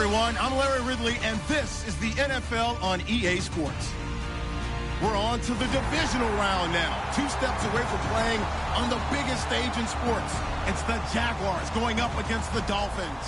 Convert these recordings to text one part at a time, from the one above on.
everyone. I'm Larry Ridley, and this is the NFL on EA Sports. We're on to the divisional round now. 2 steps away from playing on the biggest stage in sports. It's the Jaguars going up against the Dolphins.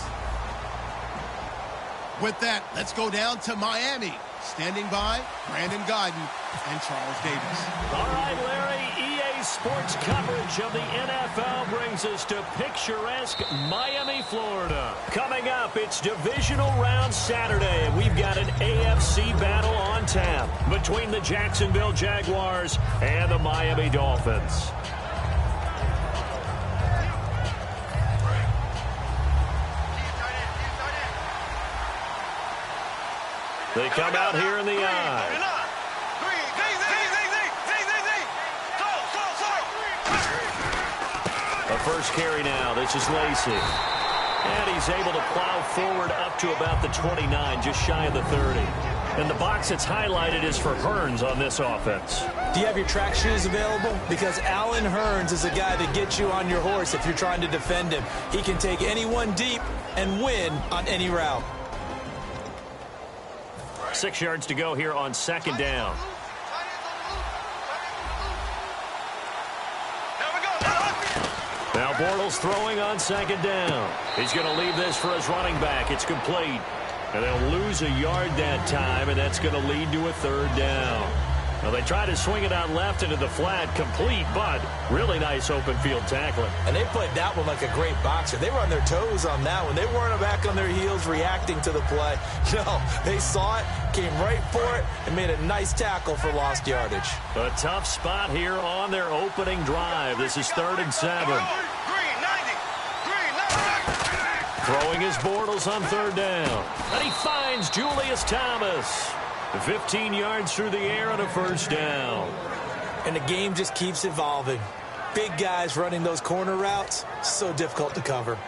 With that, let's go down to Miami. Standing by, Brandon Godden and Charles Davis. All right, Larry, EA Sports coverage of the NFL brings us to picturesque Miami, Florida. Coming up, it's divisional round Saturday, and we've got an AFC battle on tap between the Jacksonville Jaguars and the Miami Dolphins. They come out here in the eye. The first carry now. This is Lacey. And he's able to plow forward up to about the 29, just shy of the 30. And the box that's highlighted is for Hearns on this offense. Do you have your track shoes available? Because Allen Hearns is a guy that gets you on your horse if you're trying to defend him. He can take anyone deep and win on any route. 6 yards to go here on second down. Now Bortles throwing on second down. He's going to leave this for his running back. It's complete. And they'll lose a yard that time, and that's going to lead to a third down. Well, they try to swing it out left into the flat, complete, but really nice open field tackling. And they played that one like a great boxer. They were on their toes on that one. They weren't back on their heels reacting to the play. No, they saw it, came right for it, and made a nice tackle for lost yardage. A tough spot here on their opening drive. This is 3rd and 7. Throwing his Bortles on 3rd down. And he finds Julius Thomas. 15 yards through the air on a first down. And the game just keeps evolving. Big guys running those corner routes, so difficult to cover.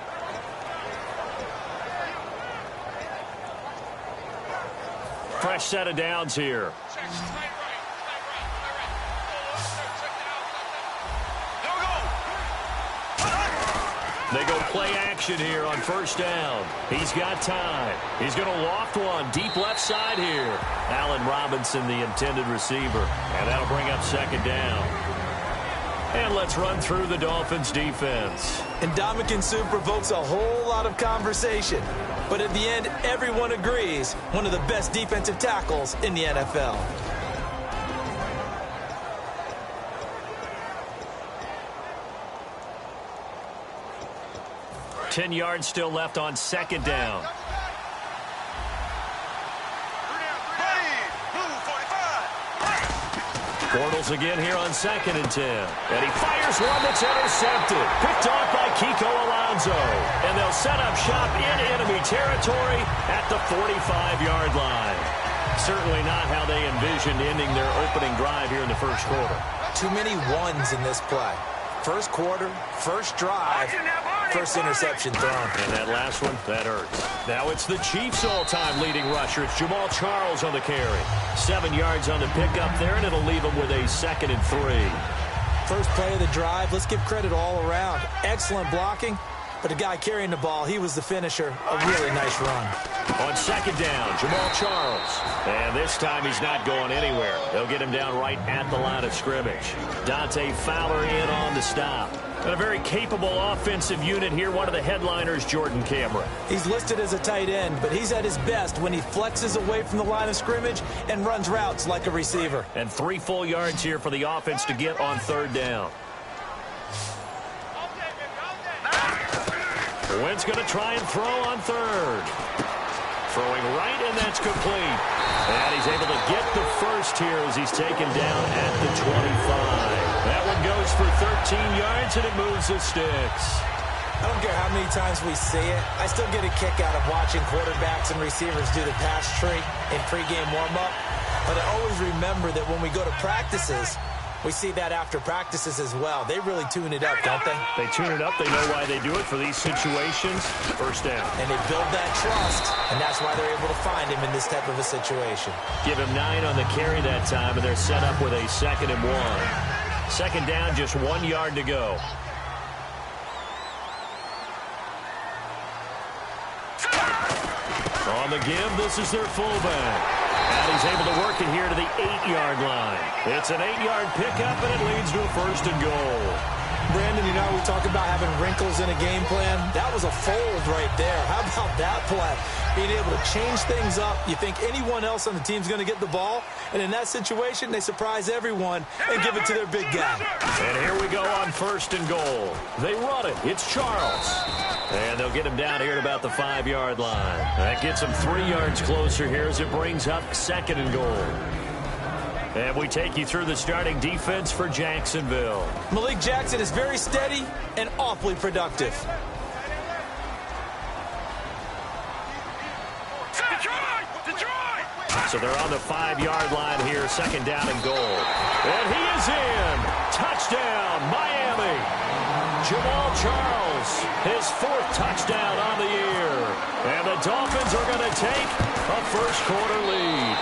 Fresh set of downs here. They go play action here on first down. He's got time. He's going to loft one deep left side here. Allen Robinson, the intended receiver. And that'll bring up second down. And let's run through the Dolphins defense. And Ndamukong Suh provokes a whole lot of conversation. But at the end, everyone agrees one of the best defensive tackles in the NFL. 10 yards still left on second down. Bortles again here on 2nd and 10. And he fires one that's intercepted. Picked off by Kiko Alonso. And they'll set up shop in enemy territory at the 45-yard line. Certainly not how they envisioned ending their opening drive here in the first quarter. Too many ones in this play. First quarter, first drive, first interception thrown. And that last one, that hurts. Now it's the Chiefs' all-time leading rusher. It's Jamal Charles on the carry. 7 yards on the pickup there, and it'll leave him with a 2nd and 3. First play of the drive, let's give credit all around. Excellent blocking, but the guy carrying the ball, he was the finisher. A really nice run. On second down, Jamal Charles. And this time he's not going anywhere. They'll get him down right at the line of scrimmage. Dante Fowler in on the stop. And a very capable offensive unit here. One of the headliners, Jordan Cameron. He's listed as a tight end, but he's at his best when he flexes away from the line of scrimmage and runs routes like a receiver. And 3 full yards here for the offense to get on third down. Wentz going to try and throw on third. Throwing right, and that's complete. And he's able to get the first here as he's taken down at the 25. That one goes for 13 yards, and it moves the sticks. I don't care how many times we see it. I still get a kick out of watching quarterbacks and receivers do the pass tree in pregame warm-up. But I always remember that when we go to practices, we see that after practices as well. They really tune it up, don't they? They tune it up. They know why they do it for these situations. First down. And they build that trust, and that's why they're able to find him in this type of a situation. Give him 9 on the carry that time, and they're set up with a 2nd and 1. Second down, just 1 yard to go. On the give, this is their fullback. And he's able to work it here to the 8-yard line. It's an 8-yard pickup, and it leads to a 1st and goal. Brandon, you know, we talk about having wrinkles in a game plan. That was a fold right there. How about that play? Being able to change things up. You think anyone else on the team's going to get the ball, and in that situation, they surprise everyone and give it to their big guy. And here we go on 1st and goal. They run it. It's Charles. And they'll get him down here at about the 5-yard line. That gets him 3 yards closer here as it brings up 2nd and goal. And we take you through the starting defense for Jacksonville. Malik Jackson is very steady and awfully productive. So they're on the 5-yard line here, 2nd down and goal. And he is in. Touchdown, Miami. Jamal Charles, his 4th touchdown on the year. And the Dolphins are going to take a first-quarter lead.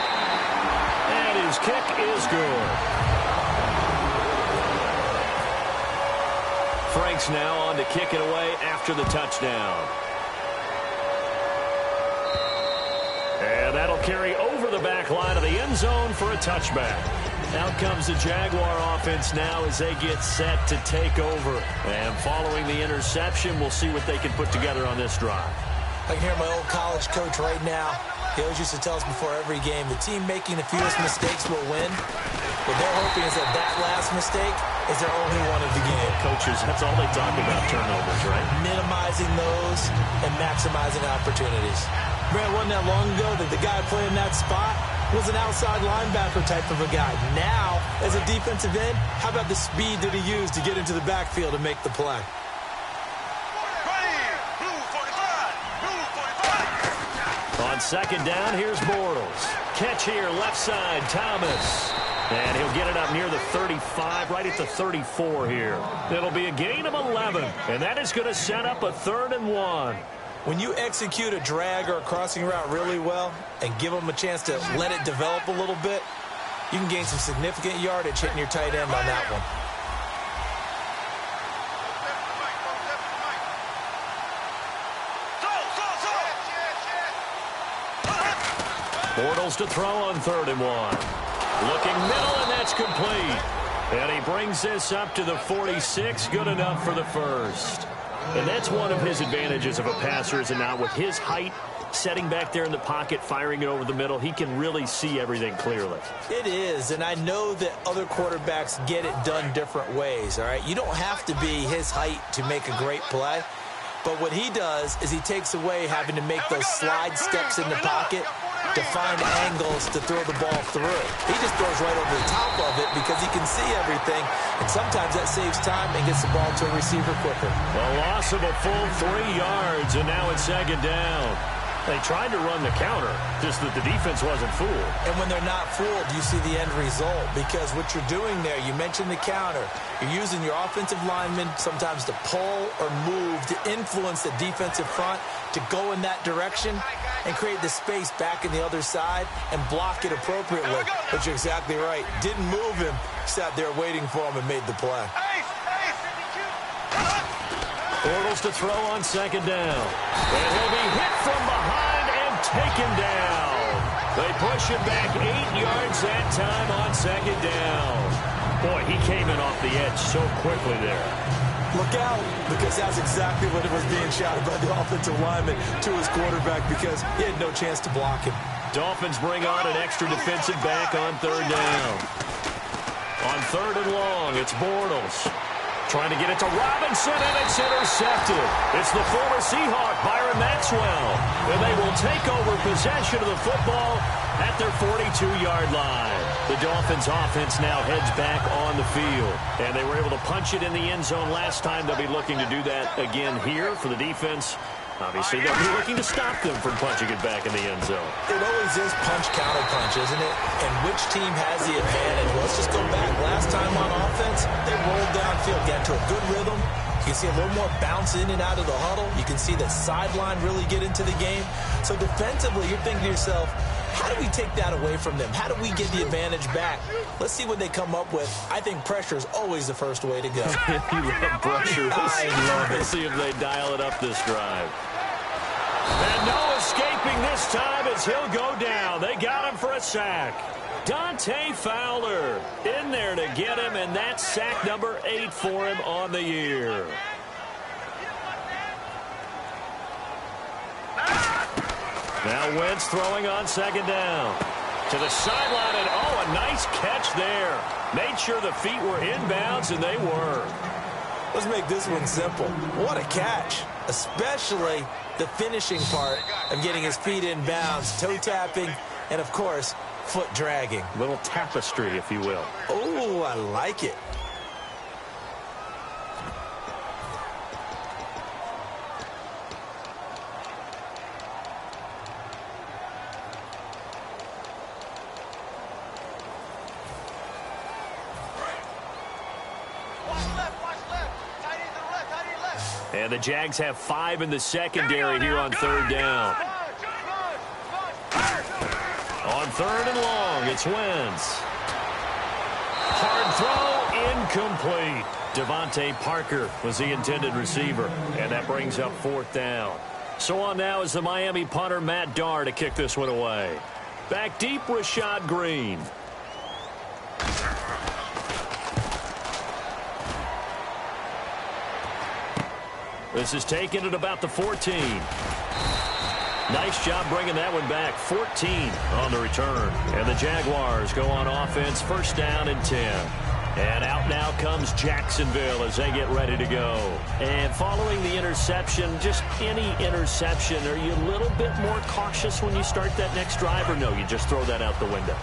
And his kick is good. Frank's now on to kick it away after the touchdown. And that'll carry over the back line of the end zone for a touchback. Out comes the Jaguar offense now as they get set to take over. And following the interception, we'll see what they can put together on this drive. I can hear my old college coach right now. He always used to tell us before every game, the team making the fewest mistakes will win. What they're hoping is that that last mistake is their only one of the game. Coaches, that's all they talk about, turnovers, right? Minimizing those and maximizing opportunities. Man, wasn't that long ago that the guy playing that spot was an outside linebacker type of a guy. Now, as a defensive end, how about the speed that he used to get into the backfield and make the play? On 2nd down, here's Bortles. Catch here, left side, Thomas. And he'll get it up near the 35, right at the 34 here. It'll be a gain of 11, and that is going to set up a 3rd and 1. When you execute a drag or a crossing route really well and give them a chance to let it develop a little bit, you can gain some significant yardage hitting your tight end on that one. Bortles to throw on 3rd and 1. Looking middle, and that's complete. And he brings this up to the 46, good enough for the 1st. And that's one of his advantages of a passer, is it not? With his height, setting back there in the pocket, firing it over the middle, he can really see everything clearly. It is, and I know that other quarterbacks get it done different ways, all right? You don't have to be his height to make a great play. But what he does is he takes away having to make those slide steps in the pocket to find angles to throw the ball through. He just throws right over the top of it because he can see everything, and sometimes that saves time and gets the ball to a receiver quicker. A loss of a full 3 yards, and now it's 2nd down. They tried to run the counter, just that the defense wasn't fooled. And when they're not fooled, you see the end result, because what you're doing there, you mentioned the counter. You're using your offensive linemen sometimes to pull or move to influence the defensive front to go in that direction and create the space back in the other side and block it appropriately. But you're exactly right. Didn't move him, sat there waiting for him and made the play. Bortles to throw on 2nd down. And he'll be hit from behind and taken down. They push him back 8 yards that time on 2nd down. Boy, he came in off the edge so quickly there. Look out, because that's exactly what it was being shouted by the offensive lineman to his quarterback, because he had no chance to block him. Dolphins bring on an extra defensive back on 3rd down. On 3rd and long, it's Bortles. Trying to get it to Robinson, and it's intercepted. It's the former Seahawk, Byron Maxwell. And they will take over possession of the football at their 42-yard line. The Dolphins offense now heads back on the field. And they were able to punch it in the end zone last time. They'll be looking to do that again here for the defense. Obviously, they'll be looking to stop them from punching it back in the end zone. It always is punch-counter-punch, isn't it? And which team has the advantage? Let's just go back. Last time on offense, they rolled downfield, got into a good rhythm. You can see a little more bounce in and out of the huddle. You can see the sideline really get into the game. So defensively, you're thinking to yourself, how do we take that away from them? How do we get the advantage back? Let's see what they come up with. I think pressure is always the first way to go. You love pressure. I love it. Let's see if they dial it up this drive. And no escaping Escaping this time as he'll go down. They got him for a sack. Dante Fowler in there to get him, and that's sack number 8 for him on the year. Now Wentz throwing on second down. To the sideline, and oh, a nice catch there. Made sure the feet were inbounds, and they were. Let's make this one simple. What a catch, especially the finishing part of getting his feet in bounds, toe tapping, and of course, foot dragging. Little tapestry, if you will. Oh, I like it. And the Jags have 5 in the secondary here on third down. On third and long, it's Wentz. Hard throw, incomplete. Devontae Parker was the intended receiver, and that brings up fourth down. So on now is the Miami punter, Matt Darr, to kick this one away. Back deep, Rashad Green. This is taken at about the 14. Nice job bringing that one back. 14 on the return. And the Jaguars go on offense, first down and 10. And out now comes Jacksonville as they get ready to go. And following the interception, just any interception, are you a little bit more cautious when you start that next drive, or no, you just throw that out the window?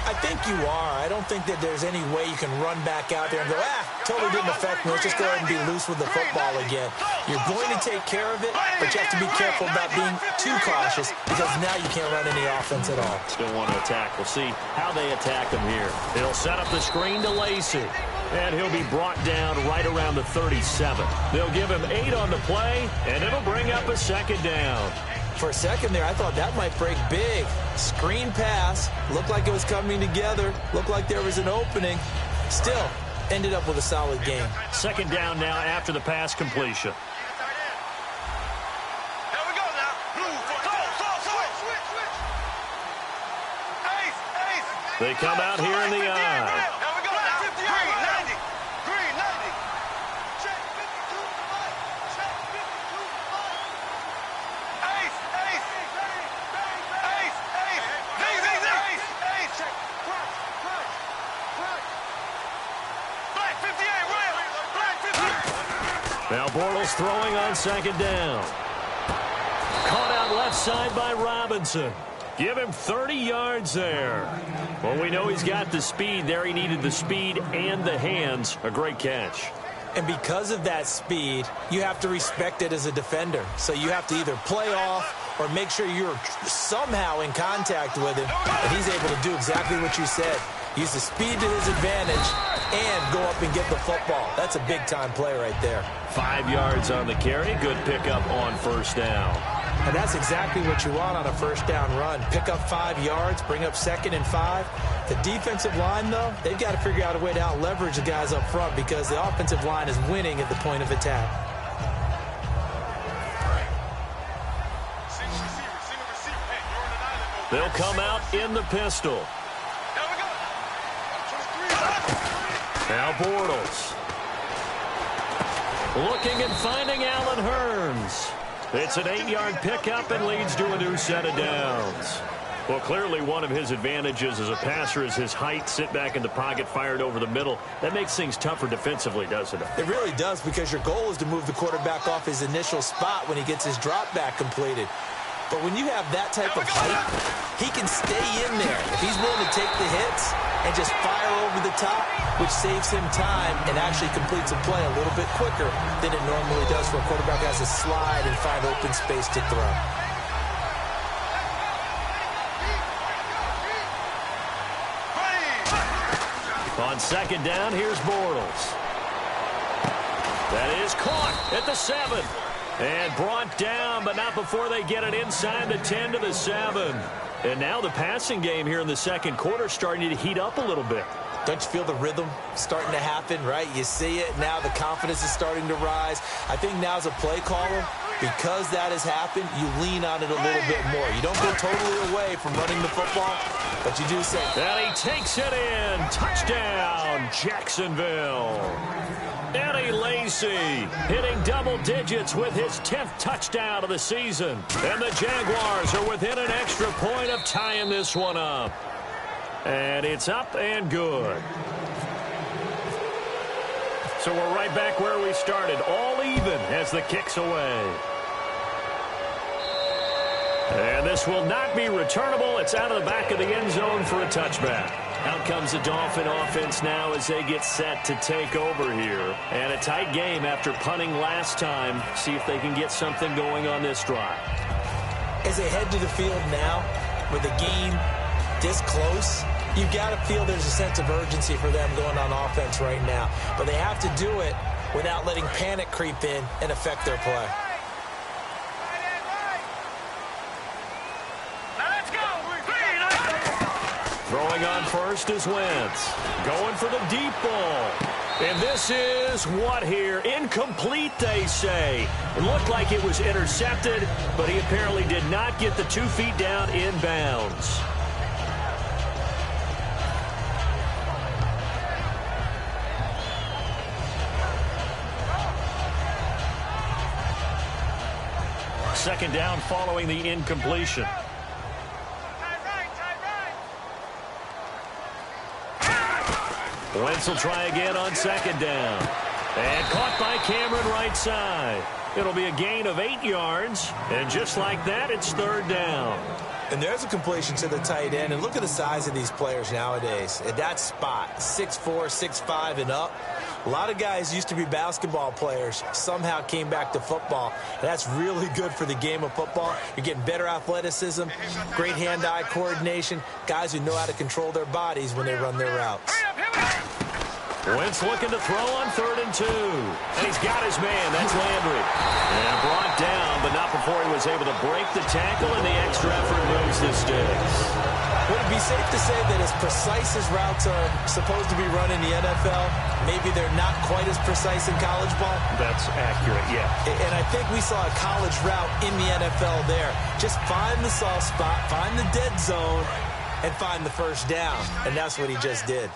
I think you are. I don't think that there's any way you can run back out there and go, totally didn't affect me. Let's just go ahead and be loose with the football again. You're going to take care of it, but you have to be careful about being too cautious because now you can't run any offense at all. Still want to attack. We'll see how they attack him here. He'll set up the screen to Lacy, and he'll be brought down right around the 37. They'll give him 8 on the play, and it'll bring up a second down. For a second there, I thought that might break big. Screen pass. Looked like it was coming together. Looked like there was an opening. Still, ended up with a solid game. Second down now after the pass completion. They come out here in the eye. Now Bortles throwing on second down. Caught out left side by Robinson. Give him 30 yards there. Well, we know he's got the speed there. He needed the speed and the hands. A great catch. And because of that speed, you have to respect it as a defender. So you have to either play off or make sure you're somehow in contact with him. And he's able to do exactly what you said. Use the speed to his advantage and go up and get the football. That's a big-time play right there. 5 yards on the carry. Good pickup on first down. And that's exactly what you want on a first down run. Pick up 5 yards, bring up second and 5. The defensive line, though, they've got to figure out a way to out-leverage the guys up front because the offensive line is winning at the point of attack. They'll come out in the pistol. Now Bortles. Looking and finding Allen Hurns. It's an 8-yard pickup and leads to a new set of downs. Well, clearly one of his advantages as a passer is his height. Sit back in the pocket, fired over the middle. That makes things tougher defensively, doesn't it? It really does, because your goal is to move the quarterback off his initial spot when he gets his drop back completed. But when you have that type of height, he can stay in there. If he's willing to take the hits and just fire over the top, which saves him time and actually completes a play a little bit quicker than it normally does for a quarterback who has to slide and find open space to throw. On second down, here's Bortles. That is caught at the 7. And brought down, but not before they get it inside the 10 to the 7. And now the passing game here in the second quarter starting to heat up a little bit. Don't you feel the rhythm starting to happen, right? You see it. Now the confidence is starting to rise. I think now as a play caller, Because that has happened, you lean on it a little bit more. You don't go totally away from running the football, but you do say. And he takes it in. Touchdown, Jacksonville. Eddie Lacy hitting double digits with his 10th touchdown of the season. And the Jaguars are within an extra point of tying this one up. And it's up and good. So we're right back where we started, all even as the kick's away. And this will not be returnable. It's out of the back of the end zone for a touchback. Out comes the Dolphin offense now as they get set to take over here. And a tight game after punting last time. See if they can get something going on this drive. As they head to the field now, with the game this close, you've got to feel there's a sense of urgency for them going on offense right now. But they have to do it without letting panic creep in and affect their play. Throwing on first is Wentz. Going for the deep ball. And this is what here? Incomplete, they say. It looked like it was intercepted, but he apparently did not get the 2 feet down in bounds. Second down following the incompletion. Wentz will try again on second down. And caught by Cameron right side. It'll be a gain of 8 yards. And just like that, it's third down. And there's a completion to the tight end. And look at the size of these players nowadays. At that spot, 6'4", 6'5", and up. A lot of guys used to be basketball players, somehow came back to football. And that's really good for the game of football. You're getting better athleticism, great hand-eye coordination, guys who know how to control their bodies when they run their routes. Wentz looking to throw on 3rd and 2. And he's got his man. That's Landry. And brought down, but not before he was able to break the tackle, and the extra effort moves the sticks. Would it be safe to say that as precise as routes are supposed to be run in the NFL, maybe they're not quite as precise in college ball? That's accurate, yeah. And I think we saw a college route in the NFL there. Just find the soft spot, find the dead zone, and find the first down. And that's what he just did.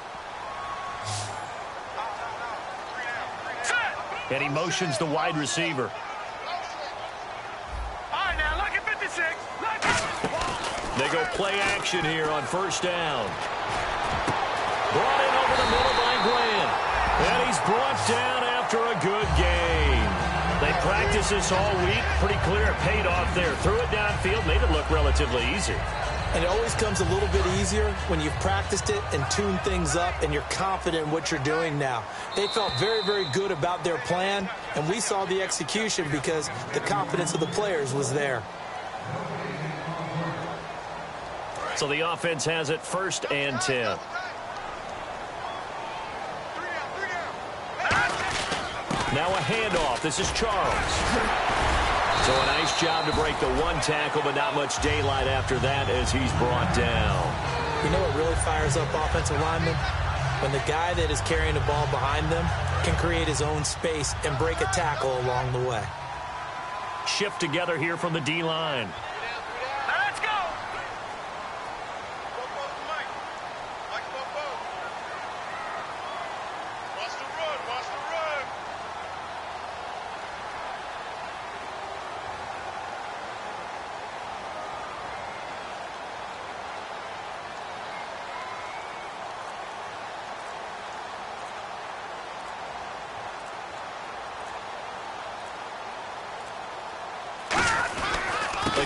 And he motions the wide receiver. All right, now look at 56. They go play action here on first down. Brought in over the middle by Grant. And he's brought down after a good game. They practiced this all week. Pretty clear it paid off there. Threw it downfield, made it look relatively easy. And it always comes a little bit easier when you've practiced it and tuned things up and you're confident in what you're doing now. They felt very, very good about their plan, and we saw the execution because the confidence of the players was there. So the offense has it 1st and 10. Now a handoff. This is Charles. So a nice job to break the 1 tackle, but not much daylight after that as he's brought down. You know what really fires up offensive linemen? When the guy that is carrying the ball behind them can create his own space and break a tackle along the way. Shift together here from the D-line. Let's go. Watch the run. Watch the run.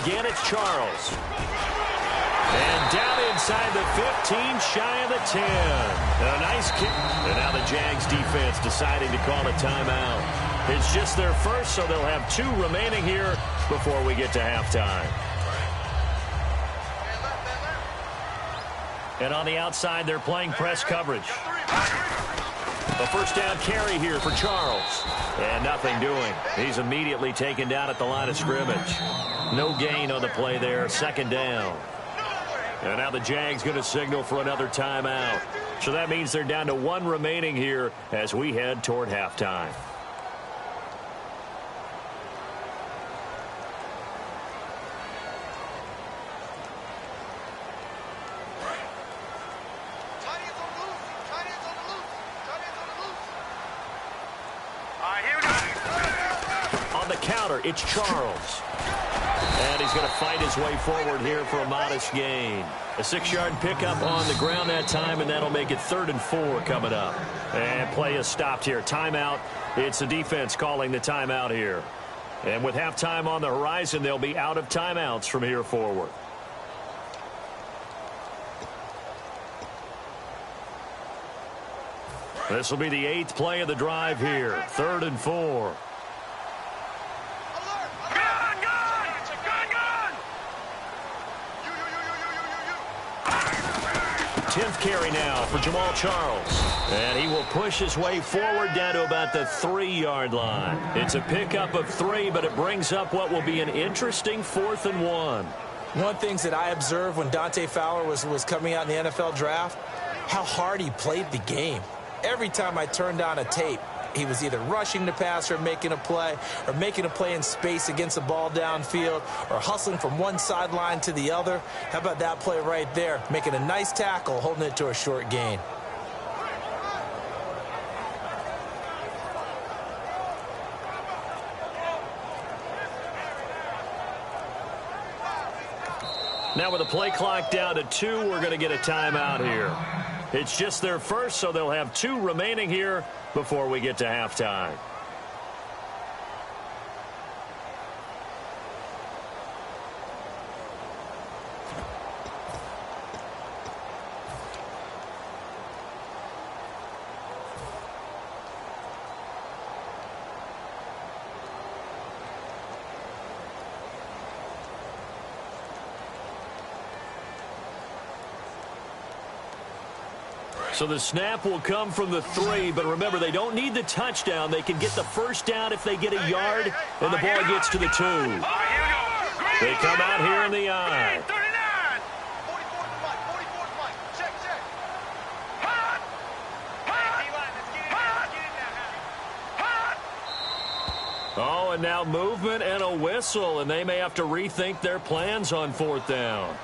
Again, it's Charles. And down inside the 15, shy of the 10. And a nice kick. And now the Jags defense deciding to call a timeout. It's just their first, so they'll have 2 remaining here before we get to halftime. And on the outside, they're playing press coverage. A first down carry here for Charles. And nothing doing. He's immediately taken down at the line of scrimmage. No gain on the play there. 2nd down. And now the Jags going to signal for another timeout. So that means they're down to 1 remaining here as we head toward halftime. On the counter, it's Charles. And he's going to fight his way forward here for a modest gain. A 6-yard pickup on the ground that time, and that'll make it 3rd and 4 coming up. And play is stopped here. Timeout. It's the defense calling the timeout here. And with halftime on the horizon, they'll be out of timeouts from here forward. This will be the 8th play of the drive here. 3rd and 4. 10th carry now for Jamal Charles. And he will push his way forward down to about the 3-yard line. It's a pickup of 3, but it brings up what will be an interesting 4th and 1. One of the things that I observed when Dante Fowler was coming out in the NFL draft, how hard he played the game. Every time I turned on a tape, he was either rushing the passer, making a play in space against the ball downfield, or hustling from one sideline to the other. How about that play right there? Making a nice tackle, holding it to a short gain. Now with the play clock down to 2, we're going to get a timeout here. It's just their first, so they'll have 2 remaining here before we get to halftime. So the snap will come from the 3, but remember, they don't need the touchdown. They can get the first down if they get a yard, and the ball gets to the 2. They come out here in the I. Oh, and now movement and a whistle, and they may have to rethink their plans on 4th down.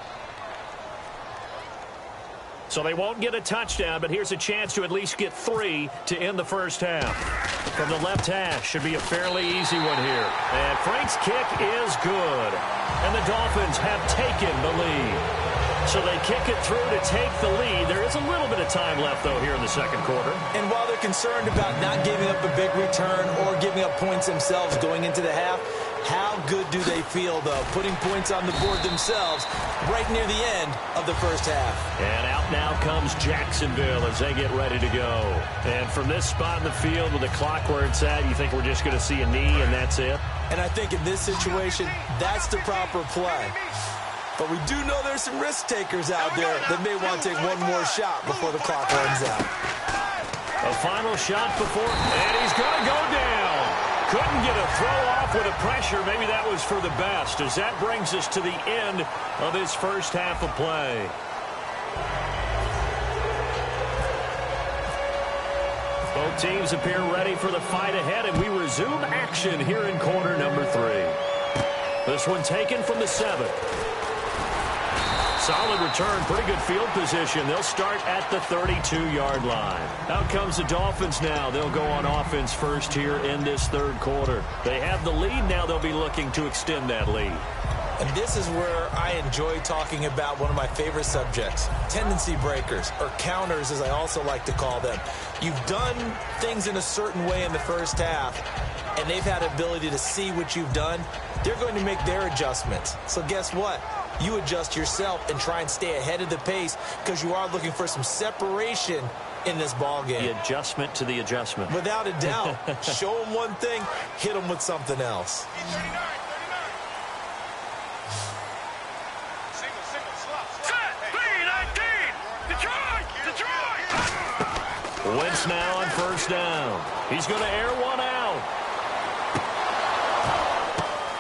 So they won't get a touchdown, but here's a chance to at least get 3 to end the first half. From the left hash, should be a fairly easy one here. And Frank's kick is good. And the Dolphins have taken the lead. So they kick it through to take the lead. There is a little bit of time left, though, here in the second quarter. And while they're concerned about not giving up a big return or giving up points themselves going into the half, how good do they feel, though, putting points on the board themselves right near the end of the first half? And out now comes Jacksonville as they get ready to go. And from this spot in the field with the clock where it's at, you think we're just going to see a knee and that's it? And I think in this situation, that's the proper play. But we do know there's some risk takers out there that may want to take one more shot before the clock runs out. A final shot before, and he's going to go down. Couldn't get a throw off with the pressure. Maybe that was for the best, as that brings us to the end of this first half of play. Both teams appear ready for the fight ahead, and we resume action here in quarter number 3. This one taken from the 7. Solid return, pretty good field position. They'll start at the 32-yard line. Out comes the Dolphins now. They'll go on offense first here in this third quarter. They have the lead. Now they'll be looking to extend that lead. And this is where I enjoy talking about one of my favorite subjects, tendency breakers, or counters as I also like to call them. You've done things in a certain way in the first half, and they've had ability to see what you've done. They're going to make their adjustments. So guess what? You adjust yourself and try and stay ahead of the pace because you are looking for some separation in this ball game. The adjustment to the adjustment. Without a doubt. Show them one thing, hit them with something else. Wentz now on first down. He's going to air one out.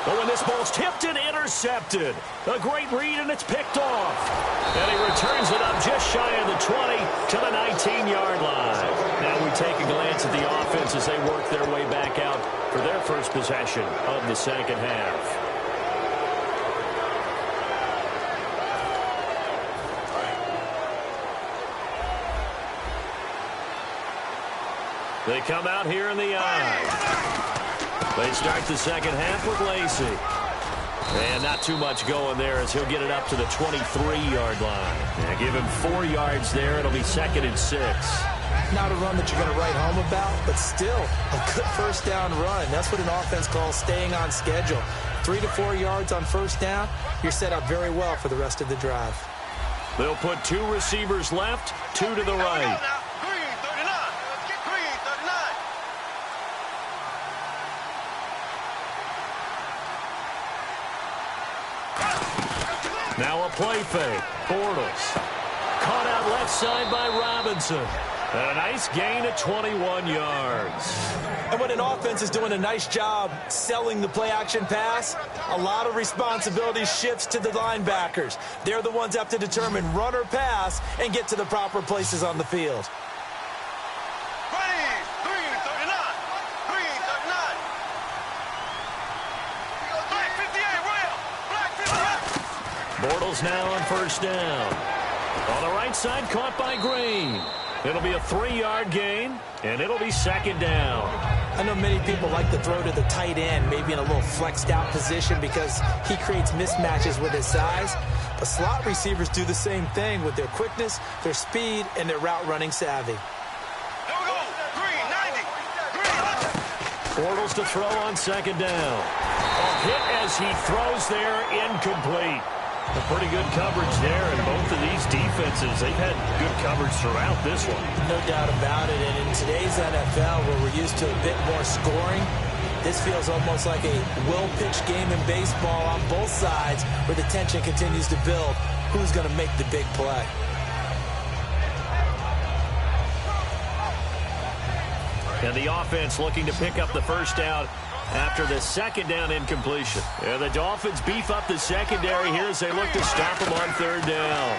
Oh, and this ball's tipped and intercepted. A great read, and it's picked off. And he returns it up just shy of the 20 to the 19-yard line. Now we take a glance at the offense as they work their way back out for their first possession of the second half. They come out here in the I. They start the second half with Lacey. And not too much going there as he'll get it up to the 23-yard line. Yeah, give him 4 yards there. It'll be 2nd and 6. Not a run that you're going to write home about, but still a good first down run. That's what an offense calls staying on schedule. 3 to 4 yards on first down, you're set up very well for the rest of the drive. They'll put 2 receivers left, 2 to the right. Now a play fake. Bortles. Caught out left side by Robinson. And a nice gain of 21 yards. And when an offense is doing a nice job selling the play-action pass, a lot of responsibility shifts to the linebackers. They're the ones that have to determine run or pass and get to the proper places on the field. Bortles now on first down. On the right side, caught by Green. It'll be a 3-yard gain, and it'll be 2nd down. I know many people like to throw to the tight end, maybe in a little flexed out position because he creates mismatches with his size. But slot receivers do the same thing with their quickness, their speed, and their route running savvy. Bortles to throw on 2nd down. A hit as he throws there, incomplete. A pretty good coverage there, and both of these defenses, they've had good coverage throughout this one. No doubt about it, and in today's NFL, where we're used to a bit more scoring, this feels almost like a well-pitched game in baseball on both sides, where the tension continues to build. Who's going to make the big play? And the offense looking to pick up the first down after the 2nd down incompletion. And the Dolphins beef up the secondary here as they look to stop them on 3rd down.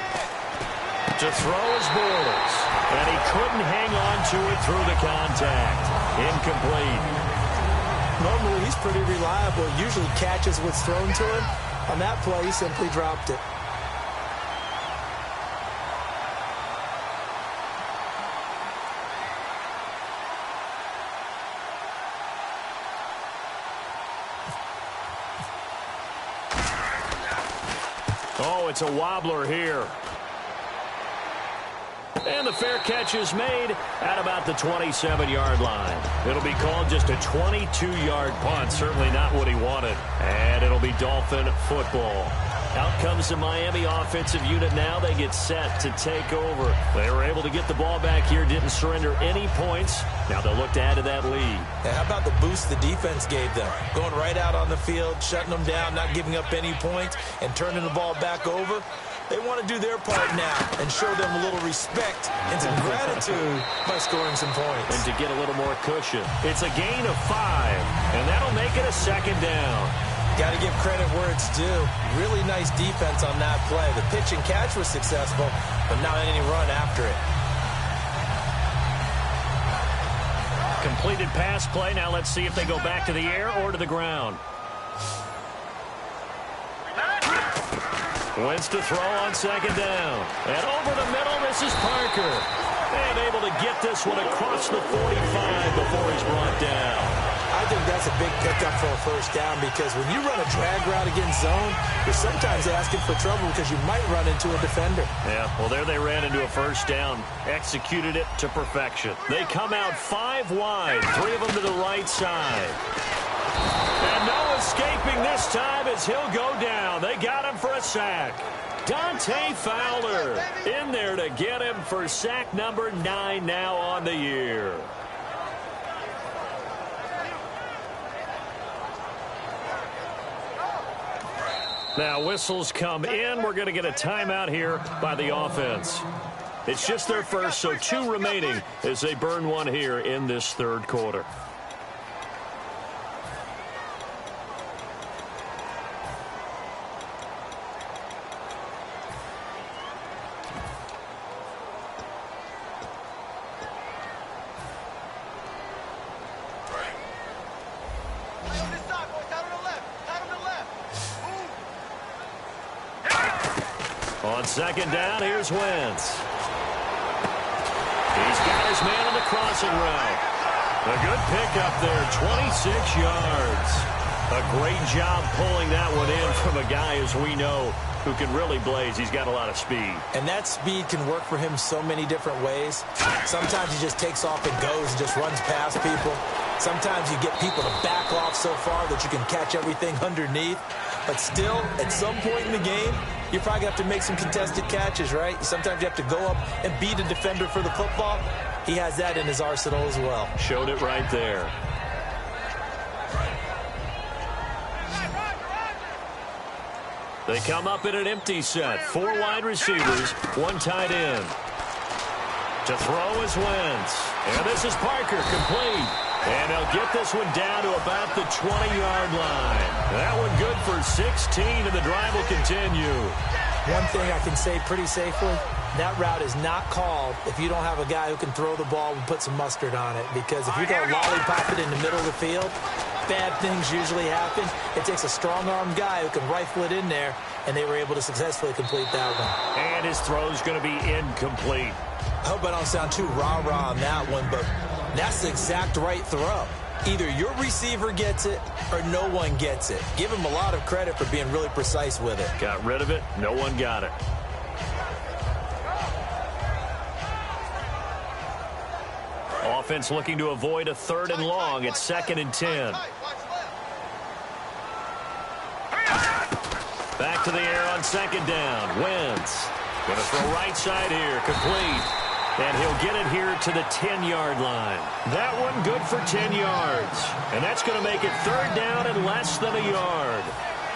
To throw is Bortles. And he couldn't hang on to it through the contact. Incomplete. Normally, he's pretty reliable. Usually catches what's thrown to him. On that play, he simply dropped it. Oh, it's a wobbler here. And the fair catch is made at about the 27-yard line. It'll be called just a 22-yard punt. Certainly not what he wanted. And it'll be Dolphin football. Out comes the Miami offensive unit now. They get set to take over. They were able to get the ball back here, didn't surrender any points. Now they'll look to add to that lead. And how about the boost the defense gave them? Going right out on the field, shutting them down, not giving up any points, and turning the ball back over. They want to do their part now and show them a little respect and some gratitude by scoring some points. And to get a little more cushion. It's a gain of 5, and that'll make it a 2nd down. Got to give credit where it's due. Really nice defense on that play. The pitch and catch was successful, but not any run after it. Completed pass play. Now let's see if they go back to the air or to the ground. Wentz to throw on 2nd down. And over the middle, this is Parker. And able to get this one across the 45 before he's brought down. I think that's a big pickup for a first down because when you run a drag route against zone, you're sometimes asking for trouble because you might run into a defender. Yeah, well, there they ran into a first down, executed it to perfection. They come out 5 wide, 3 of them to the right side. And no escaping this time as he'll go down. They got him for a sack. Dante Fowler in there to get him for sack number 9 now on the year. Now whistles come in. We're going to get a timeout here by the offense. It's just their first, so 2 remaining as they burn 1 here in this 3rd quarter. On 2nd down, here's Wentz. He's got his man on the crossing route. A good pickup there, 26 yards. A great job pulling that one in from a guy, as we know, who can really blaze. He's got a lot of speed. And that speed can work for him so many different ways. Sometimes he just takes off and goes and just runs past people. Sometimes you get people to back off so far that you can catch everything underneath. But still, at some point in the game, you're probably going to have to make some contested catches, right? Sometimes you have to go up and beat a defender for the football. He has that in his arsenal as well. Showed it right there. They come up in an empty set. 4 wide receivers, 1 tight end. To throw is Wentz. And this is Parker, complete. And he'll get this one down to about the 20-yard line. That one good for 16, and the drive will continue. One thing I can say pretty safely, that route is not called if you don't have a guy who can throw the ball and put some mustard on it. Because if you go lollipop it in the middle of the field, bad things usually happen. It takes a strong-armed guy who can rifle it in there, and they were able to successfully complete that one. And his throw's going to be incomplete. I hope I don't sound too rah-rah on that one, but that's the exact right throw. Either your receiver gets it or no one gets it. Give him a lot of credit for being really precise with it. Got rid of it. No one got it. Offense looking to avoid a 3rd and long. It's 2nd and 10. Back to the air on 2nd down. Wentz. Going to throw right side here. Complete. And he'll get it here to the 10-yard line. That one good for 10 yards. And that's going to make it 3rd down and less than a yard.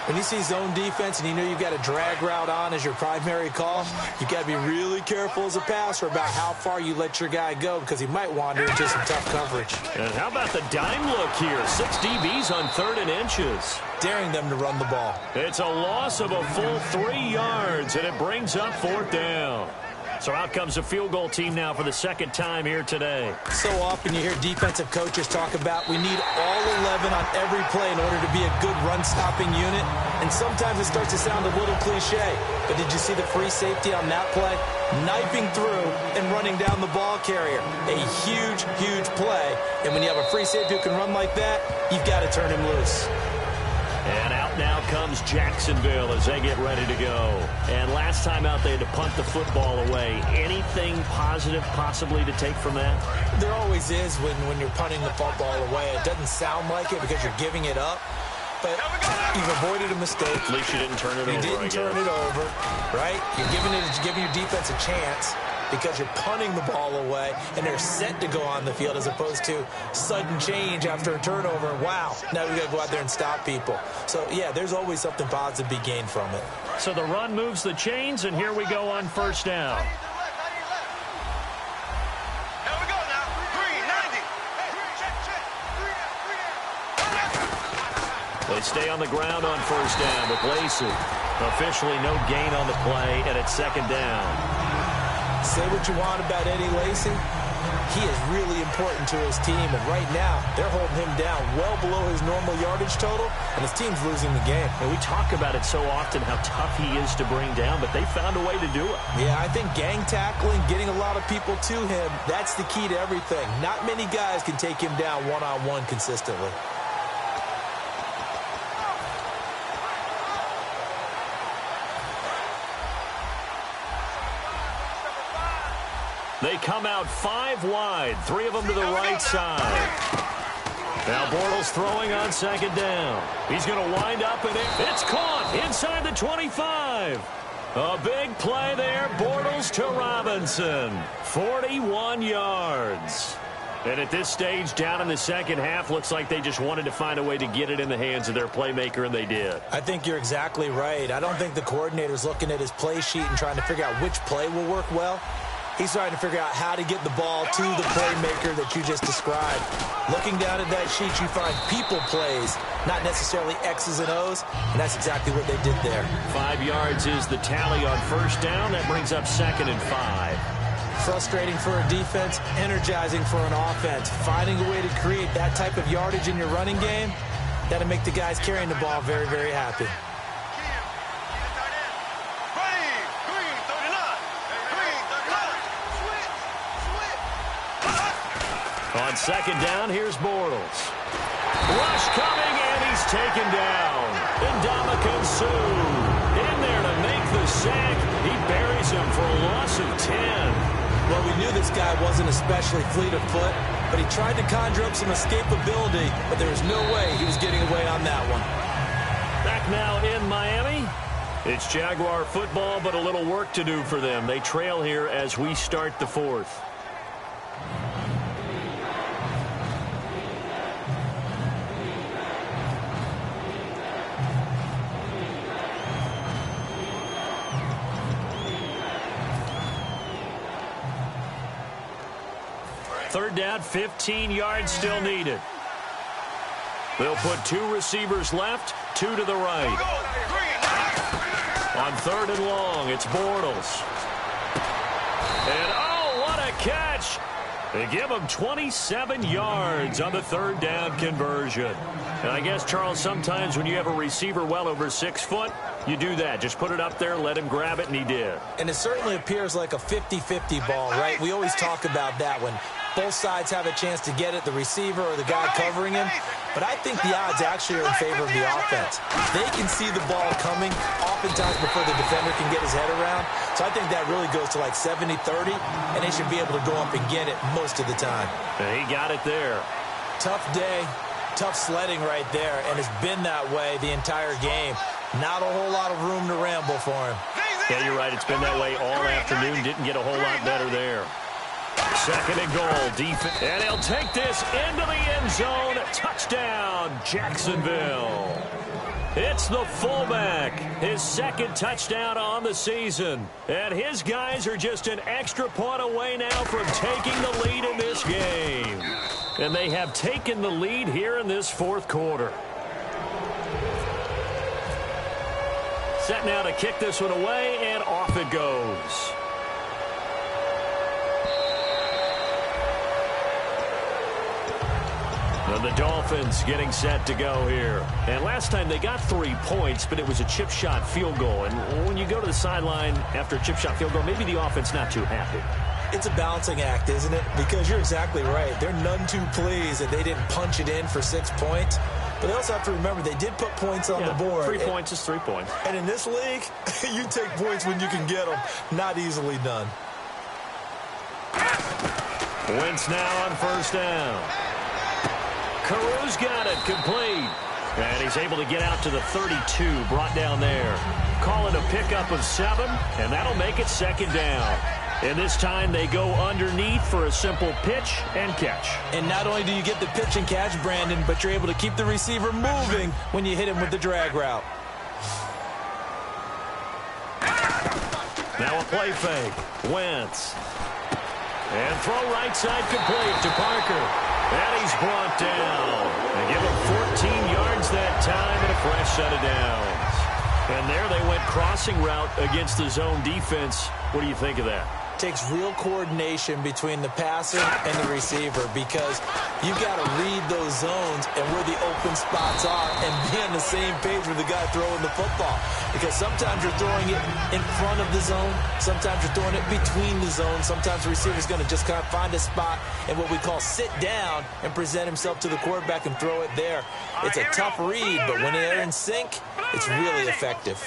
When you see zone defense and you know you've got a drag route on as your primary call, you've got to be really careful as a passer about how far you let your guy go because he might wander into some tough coverage. And how about the dime look here? 6 DBs on 3rd and inches. Daring them to run the ball. It's a loss of a full 3 yards, and it brings up 4th down. So out comes the field goal team now for the 2nd time here today. So often you hear defensive coaches talk about we need all 11 on every play in order to be a good run-stopping unit. And sometimes it starts to sound a little cliche. But did you see the free safety on that play? Knifing through and running down the ball carrier. A huge, huge play. And when you have a free safety who can run like that, you've got to turn him loose. And out now comes Jacksonville as they get ready to go. And last time out, they had to punt the football away. Anything positive possibly to take from that? There always is when you're punting the football away. It doesn't sound like it because you're giving it up. But you've avoided a mistake. At least you didn't turn it over, You didn't turn it over, right? You're giving your defense a chance because you're punting the ball away, and they're set to go on the field as opposed to sudden change after a turnover. Wow, now we've got to go out there and stop people. So, yeah, there's always something positive to be gained from it. So the run moves the chains, and here we go on 1st down. Here we go now. Green, 90. They stay on the ground on 1st down with Lacey. Officially no gain on the play, and it's 2nd down. Say what you want about Eddie Lacy. He is really important to his team, and right now they're holding him down well below his normal yardage total, and his team's losing the game. And we talk about it so often, how tough he is to bring down, but they found a way to do it. Yeah, I think gang tackling, getting a lot of people to him, that's the key to everything. Not many guys can take him down one-on-one consistently. They come out 5 wide, 3 of them to the right side. Now Bortles throwing on 2nd down. He's going to wind up, and it's caught inside the 25. A big play there, Bortles to Robinson. 41 yards. And at this stage, down in the 2nd half, looks like they just wanted to find a way to get it in the hands of their playmaker, and they did. I think you're exactly right. I don't think the coordinator's looking at his play sheet and trying to figure out which play will work well. He's trying to figure out how to get the ball to the playmaker that you just described. Looking down at that sheet, you find people plays, not necessarily X's and O's, and that's exactly what they did there. 5 yards is the tally on 1st down. That brings up 2nd and 5. Frustrating for a defense, energizing for an offense. Finding a way to create that type of yardage in your running game, that'll make the guys carrying the ball very, very happy. On second down, here's Bortles. Rush coming, and he's taken down. Ndamukong Suh in there to make the sack. He buries him for a loss of 10. Well, we knew this guy wasn't especially fleet of foot, but he tried to conjure up some escapability, but there was no way he was getting away on that one. Back now in Miami. It's Jaguar football, but a little work to do for them. They trail here as we start the fourth. Third down, 15 yards still needed. They'll put 2 receivers left, 2 to the right. On third and long, it's Bortles. And, oh, what a catch. They give him 27 yards on the third down conversion. And I guess, Charles, sometimes when you have a receiver well over 6 foot, you do that. Just put it up there, let him grab it, and he did. And it certainly appears like a 50-50 ball, right? We always talk about that when both sides have a chance to get it, the receiver or the guy covering him. But I think the odds actually are in favor of the offense. They can see the ball coming oftentimes before the defender can get his head around. So I think that really goes to like 70-30, and they should be able to go up and get it most of the time. And he got it there. Tough day, tough sledding right there, and it's been that way the entire game. Not a whole lot of room to ramble for him. Yeah, you're right. It's been that way all afternoon. Didn't get a whole lot better there. Second and goal, defense, and he'll take this into the end zone. Touchdown, Jacksonville. It's the fullback, his second touchdown on the season. And his guys are just an extra point away now from taking the lead in this game. And they have taken the lead here in this fourth quarter. Set now to kick this one away, and off it goes. And the Dolphins getting set to go here. And last time they got 3 points, but it was a chip shot field goal. And when you go to the sideline after a chip shot field goal, maybe the offense not too happy. It's a balancing act, isn't it? Because you're exactly right. They're none too pleased that they didn't punch it in for 6 points. But they also have to remember they did put points on the board. 3 points is 3 points. And in this league, you take points when you can get them. Not easily done. Wentz now on first down. Caru's got it complete. And he's able to get out to the 32, brought down there. Call it a pickup of 7, and that'll make it second down. And this time they go underneath for a simple pitch and catch. And not only do you get the pitch and catch, Brandon, but you're able to keep the receiver moving when you hit him with the drag route. Now a play fake. Wentz. And throw right side complete to Parker. And he's brought down. They give him 14 yards that time and a fresh set of downs. And there they went crossing route against the zone defense. What do you think of that? Takes real coordination between the passer and the receiver because you've got to read those zones and where the open spots are and be on the same page with the guy throwing the football. Because sometimes you're throwing it in front of the zone. Sometimes you're throwing it between the zones. Sometimes the receiver's going to just kind of find a spot and what we call sit down and present himself to the quarterback and throw it there. It's a tough read, but when they're in sync, it's really effective.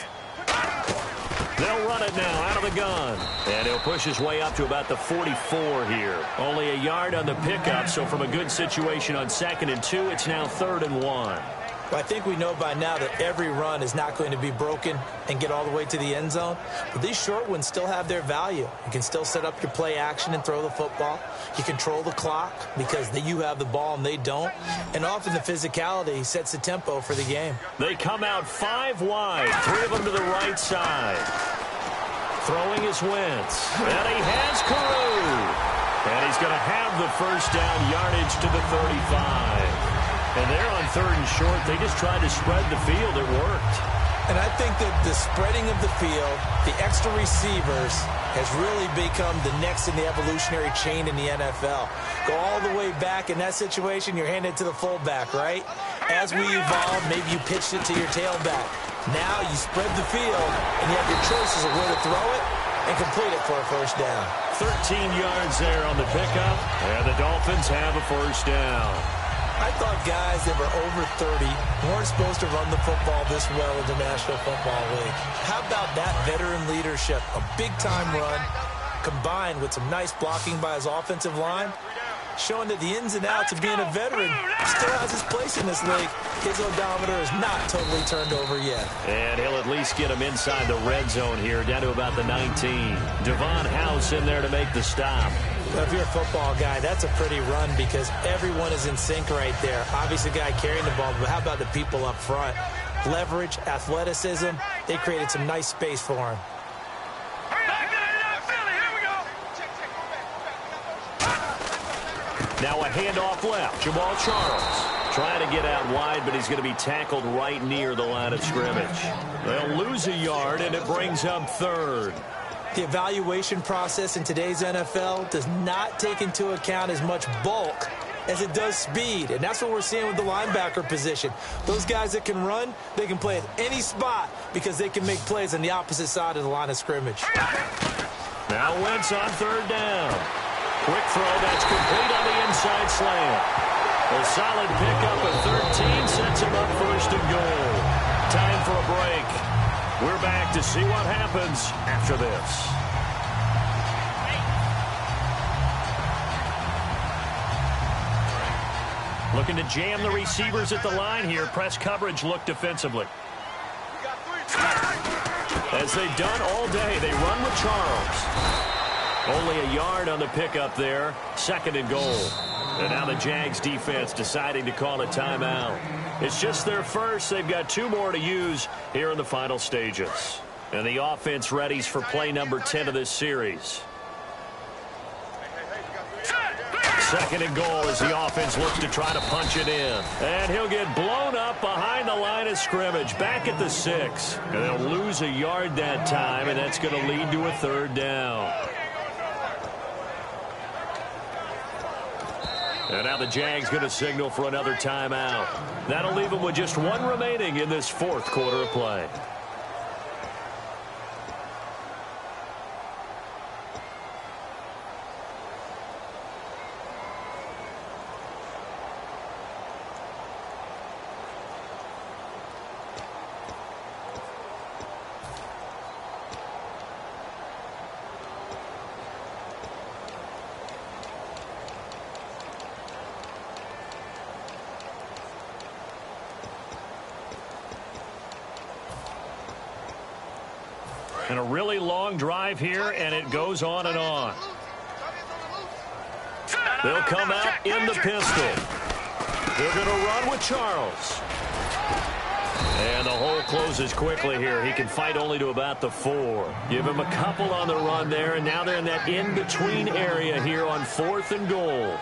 They'll run it now out of the gun. And he'll push his way up to about the 44 here. Only a yard on the pickup, so from a good situation on 2nd and 2, it's now 3rd and 1. Well, I think we know by now that every run is not going to be broken and get all the way to the end zone. But these short ones still have their value. You can still set up your play action and throw the football. You control the clock because you have the ball and they don't. And often the physicality sets the tempo for the game. They come out 5 wide, 3 of them to the right side. Throwing is Wentz. And he has Caru. And he's going to have the first down yardage to the 35. And they're on 3rd and short. They just tried to spread the field. It worked. And I think that the spreading of the field, the extra receivers, has really become the next in the evolutionary chain in the NFL. Go all the way back in that situation, you're handed to the fullback, right? As we evolve, maybe you pitched it to your tailback. Now you spread the field, and you have your choices of where to throw it and complete it for a first down. 13 yards there on the pickup, and the Dolphins have a first down. I thought guys that were over 30 weren't supposed to run the football this well in the National Football League. How about that veteran leadership? A big-time run combined with some nice blocking by his offensive line, showing that the ins and outs of being a veteran still has his place in this league. His odometer is not totally turned over yet. And he'll at least get him inside the red zone here, down to about the 19. Devon House in there to make the stop. Well, if you're a football guy, that's a pretty run because everyone is in sync right there. Obviously, the guy carrying the ball, but how about the people up front? Leverage, athleticism, they created some nice space for him. Now a handoff left. Jamal Charles trying to get out wide, but he's going to be tackled right near the line of scrimmage. They'll lose a yard, and it brings up third. The evaluation process in today's NFL does not take into account as much bulk as it does speed, and that's what we're seeing with the linebacker position. Those guys that can run, they can play at any spot because they can make plays on the opposite side of the line of scrimmage. Now Wentz on third down. Quick throw, that's complete on the inside slant. A solid pickup at 13 sets him up first and goal. Time for a break. We're back to see what happens after this. Looking to jam the receivers at the line here. Press coverage look defensively. As they've done all day, they run with Charles. Only a yard on the pickup there. Second and goal. And now the Jags defense deciding to call a timeout. It's just their first. They've got two more to use here in the final stages. And the offense readies for play number 10 of this series. Second and goal as the offense looks to try to punch it in. And he'll get blown up behind the line of scrimmage. Back at the 6. And they'll lose a yard that time, and that's going to lead to a third down. And now the Jags going to signal for another timeout. That'll leave them with just one remaining in this fourth quarter of play. And a really long drive here, and it goes on and on. They'll come out in the pistol. They're going to run with Charles. And the hole closes quickly here. He can fight only to about the 4. Give him a couple on the run there, and now they're in that in-between area here on 4th and goal.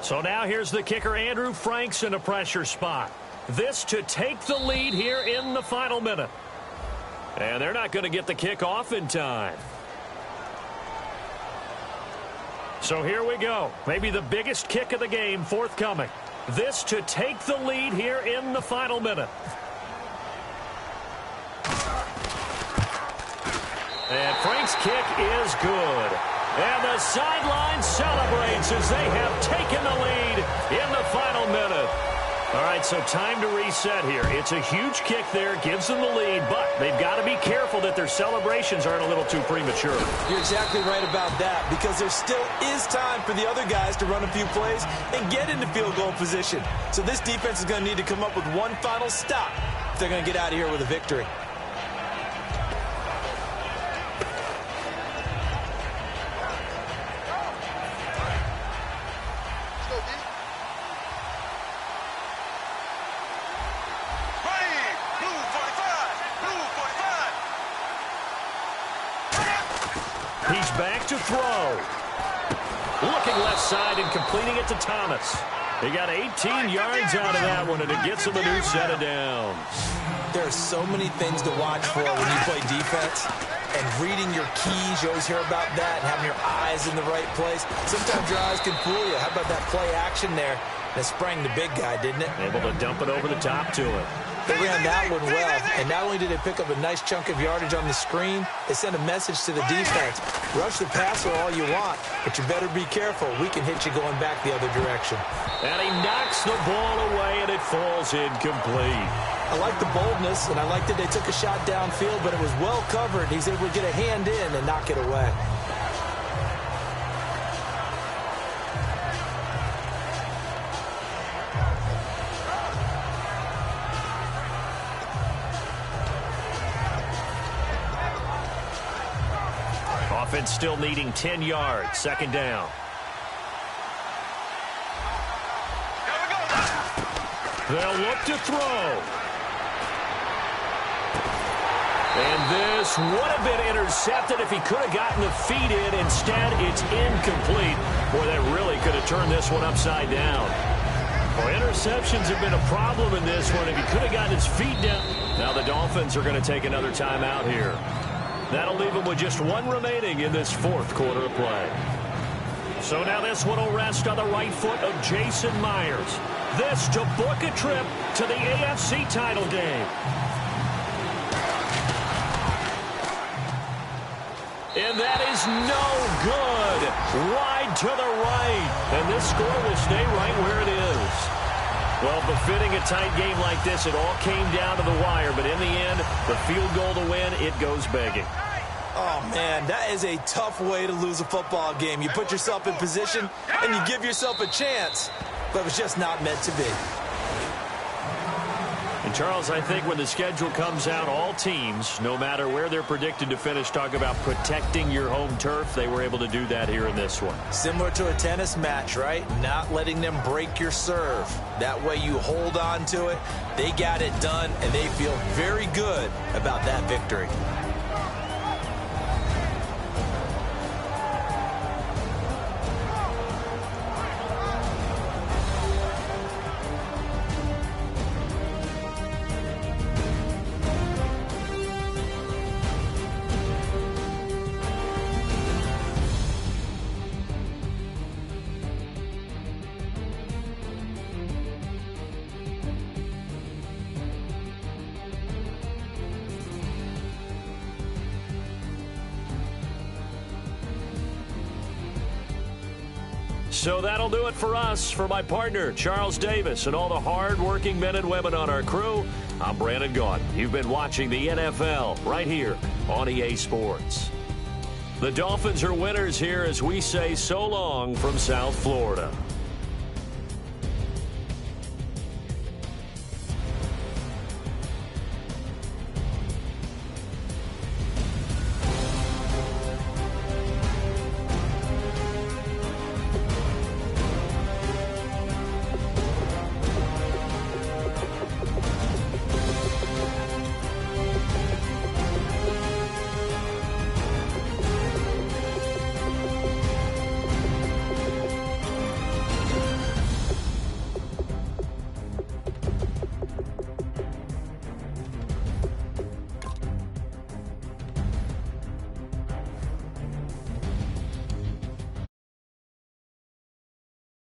So now here's the kicker, Andrew Franks, in a pressure spot. This to take the lead here in the final minute. And they're not going to get the kick off in time. So here we go. Maybe the biggest kick of the game forthcoming. This to take the lead here in the final minute. And Frank's kick is good. And the sideline celebrates as they have taken the lead in the final minute. All right, so time to reset here. It's a huge kick there, gives them the lead, but they've got to be careful that their celebrations aren't a little too premature. You're exactly right about that, because there still is time for the other guys to run a few plays and get into field goal position. So this defense is going to need to come up with one final stop if they're going to get out of here with a victory. He's back to throw. Looking left side and completing it to Thomas. He got 18 yards out of that one, and it gets him a new set of downs. There are so many things to watch for when you play defense. And reading your keys, you always hear about that, and having your eyes in the right place. Sometimes your eyes can fool you. How about that play action there? That sprang the big guy, didn't it? Able to dump it over the top to him. They ran that one well, and not only did they pick up a nice chunk of yardage on the screen, they sent a message to the defense. Rush the passer all you want, but you better be careful. We can hit you going back the other direction. And he knocks the ball away, and it falls incomplete. I like the boldness, and I like that they took a shot downfield, but it was well covered. He's able to get a hand in and knock it away. Offense still needing 10 yards. Second down. They'll look to throw. And this would have been intercepted if he could have gotten the feet in. Instead, it's incomplete. Boy, that really could have turned this one upside down. Well, interceptions have been a problem in this one. If he could have gotten his feet down. Now the Dolphins are going to take another timeout here. That'll leave him with just one remaining in this fourth quarter of play. So now this one will rest on the right foot of Jason Myers. This to book a trip to the AFC title game. And that is no good. Wide to the right. And this score will stay right where it is. Well, befitting a tight game like this, it all came down to the wire. But in the end, the field goal to win, it goes begging. Oh, man, that is a tough way to lose a football game. You put yourself in position, and you give yourself a chance. But it's just not meant to be. And, Charles, I think when the schedule comes out, all teams, no matter where they're predicted to finish, talk about protecting your home turf. They were able to do that here in this one. Similar to a tennis match, right? Not letting them break your serve. That way you hold on to it. They got it done, and they feel very good about that victory. So that'll do it for us. For my partner, Charles Davis, and all the hard-working men and women on our crew, I'm Brandon Gaudin. You've been watching the NFL right here on EA Sports. The Dolphins are winners here as we say so long from South Florida.